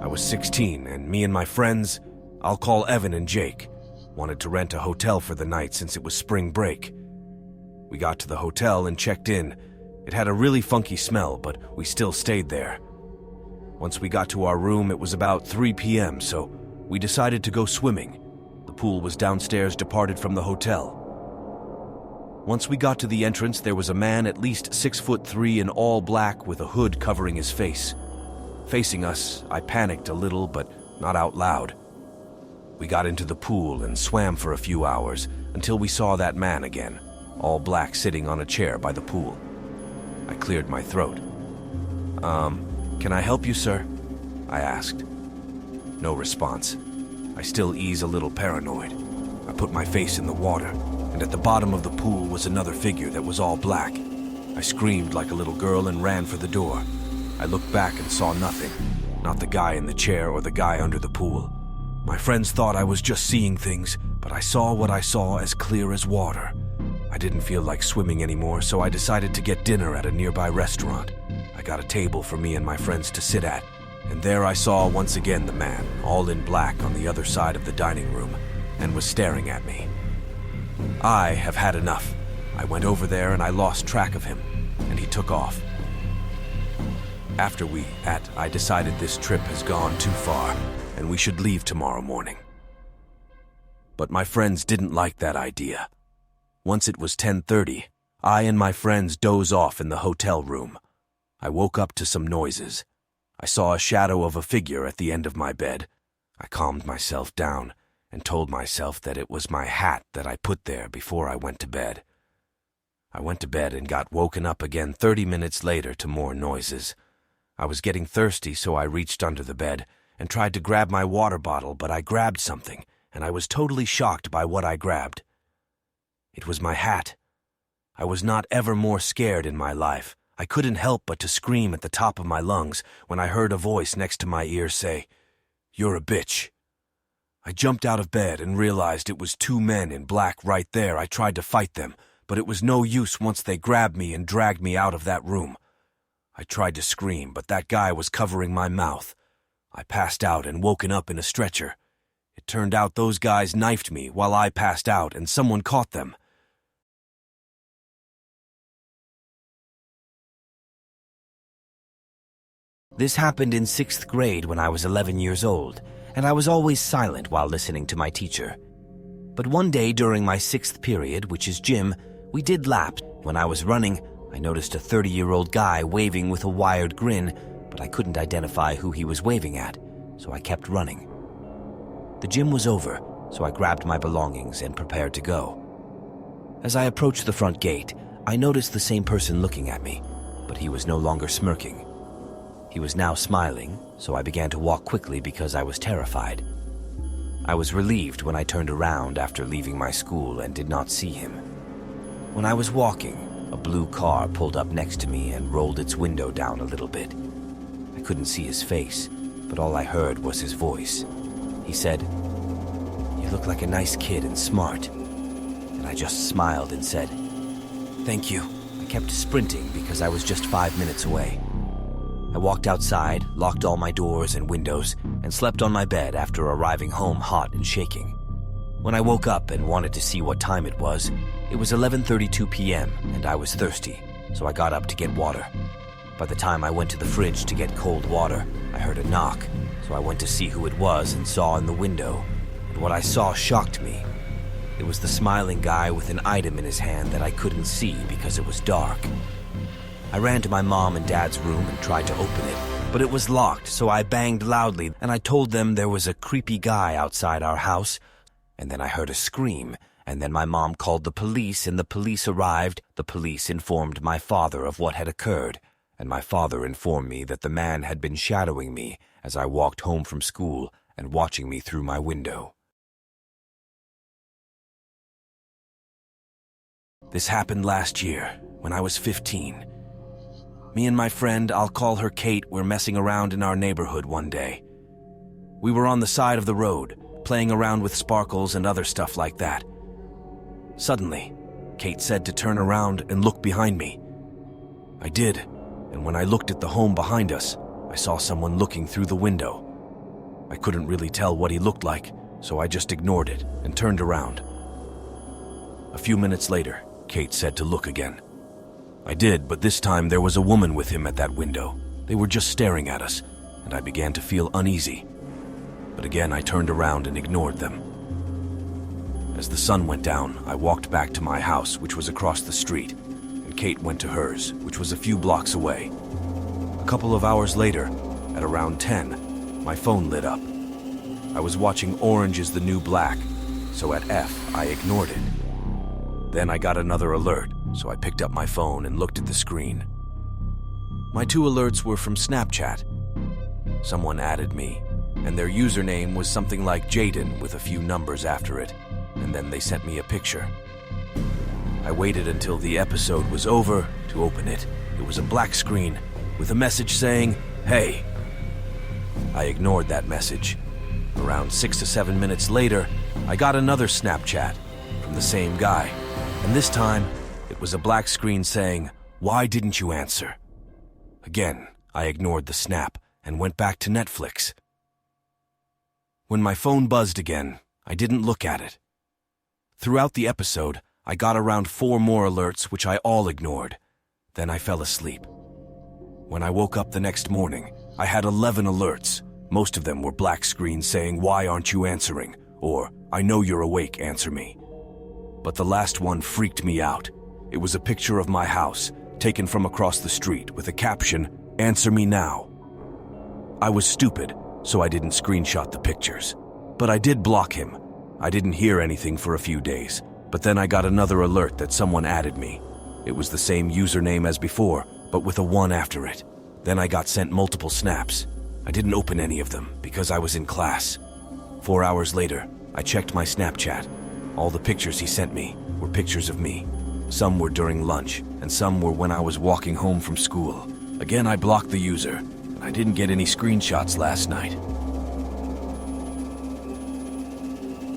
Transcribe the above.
I was 16, and me and my friends, I'll call Evan and Jake, wanted to rent a hotel for the night since it was spring break. We got to the hotel and checked in. It had a really funky smell, but we still stayed there. Once we got to our room, it was about 3 p.m., so we decided to go swimming. The pool was downstairs, departed from the hotel. Once we got to the entrance, there was a man at least 6'3" in all black with a hood covering his face. Facing us, I panicked a little, but not out loud. We got into the pool and swam for a few hours until we saw that man again, all black, sitting on a chair by the pool. I cleared my throat. Can I help you, sir?" I asked. No response. I still ease a little paranoid. I put my face in the water, and at the bottom of the pool was another figure that was all black. I screamed like a little girl and ran for the door. I looked back and saw nothing, not the guy in the chair or the guy under the pool. My friends thought I was just seeing things, but I saw what I saw as clear as water. I didn't feel like swimming anymore, so I decided to get dinner at a nearby restaurant. I got a table for me and my friends to sit at, and there I saw once again the man, all in black on the other side of the dining room, and was staring at me. I have had enough. I went over there and I lost track of him, and he took off. After I decided this trip has gone too far, and we should leave tomorrow morning. But my friends didn't like that idea. Once it was 10:30, I and my friends doze off in the hotel room. I woke up to some noises. I saw a shadow of a figure at the end of my bed. I calmed myself down and told myself that it was my hat that I put there before I went to bed. I went to bed and got woken up again 30 minutes later to more noises. I was getting thirsty, so I reached under the bed and tried to grab my water bottle, but I grabbed something, and I was totally shocked by what I grabbed. It was my hat. I was not ever more scared in my life. I couldn't help but to scream at the top of my lungs when I heard a voice next to my ear say, "You're a bitch." I jumped out of bed and realized it was 2 men in black right there. I tried to fight them, but it was no use once they grabbed me and dragged me out of that room. I tried to scream, but that guy was covering my mouth. I passed out and woken up in a stretcher. It turned out those guys knifed me while I passed out, and someone caught them. This happened in 6th grade when I was 11 years old, and I was always silent while listening to my teacher. But one day during my 6th period, which is gym, we did laps. When I was running, I noticed a 30-year-old guy waving with a wired grin, but I couldn't identify who he was waving at, so I kept running. The gym was over, so I grabbed my belongings and prepared to go. As I approached the front gate, I noticed the same person looking at me, but he was no longer smirking. He was now smiling, so I began to walk quickly because I was terrified. I was relieved when I turned around after leaving my school and did not see him. When I was walking, a blue car pulled up next to me and rolled its window down a little bit. I couldn't see his face, but all I heard was his voice. He said, "You look like a nice kid and smart." And I just smiled and said, "Thank you." I kept sprinting because I was just 5 minutes away. I walked outside, locked all my doors and windows, and slept on my bed after arriving home hot and shaking. When I woke up and wanted to see what time it was 11:32 p.m. and I was thirsty, so I got up to get water. By the time I went to the fridge to get cold water, I heard a knock, so I went to see who it was and saw in the window, and what I saw shocked me. It was the smiling guy with an item in his hand that I couldn't see because it was dark. I ran to my mom and dad's room and tried to open it, but it was locked, so I banged loudly and I told them there was a creepy guy outside our house. And then I heard a scream, and then my mom called the police, and the police arrived. The police informed my father of what had occurred, and my father informed me that the man had been shadowing me as I walked home from school and watching me through my window. This happened last year, when I was 15. Me and my friend, I'll call her Kate, were messing around in our neighborhood one day. We were on the side of the road, playing around with sparkles and other stuff like that. Suddenly, Kate said to turn around and look behind me. I did, and when I looked at the home behind us, I saw someone looking through the window. I couldn't really tell what he looked like, so I just ignored it and turned around. A few minutes later, Kate said to look again. I did, but this time there was a woman with him at that window. They were just staring at us, and I began to feel uneasy. But again, I turned around and ignored them. As the sun went down, I walked back to my house, which was across the street, and Kate went to hers, which was a few blocks away. A couple of hours later, at around 10, my phone lit up. I was watching Orange is the New Black, so at F, I ignored it. Then I got another alert, so I picked up my phone and looked at the screen. My two alerts were from Snapchat. Someone added me, and their username was something like Jaden with a few numbers after it, and then they sent me a picture. I waited until the episode was over to open it. It was a black screen with a message saying, "Hey." I ignored that message. Around 6 to 7 minutes later, I got another Snapchat from the same guy, and this time it was a black screen saying, "Why didn't you answer?" Again, I ignored the snap and went back to Netflix. When my phone buzzed again, I didn't look at it. Throughout the episode, I got around 4 more alerts, which I all ignored. Then I fell asleep. When I woke up the next morning, I had 11 alerts. Most of them were black screens saying, "Why aren't you answering?" or "I know you're awake, answer me." But the last one freaked me out. It was a picture of my house, taken from across the street, with a caption, "Answer me now." I was stupid, so I didn't screenshot the pictures. But I did block him. I didn't hear anything for a few days, but then I got another alert that someone added me. It was the same username as before, but with a 1 after it. Then I got sent multiple snaps. I didn't open any of them because I was in class. 4 hours later, I checked my Snapchat. All the pictures he sent me were pictures of me. Some were during lunch, and some were when I was walking home from school. Again, I blocked the user, and I didn't get any screenshots last night.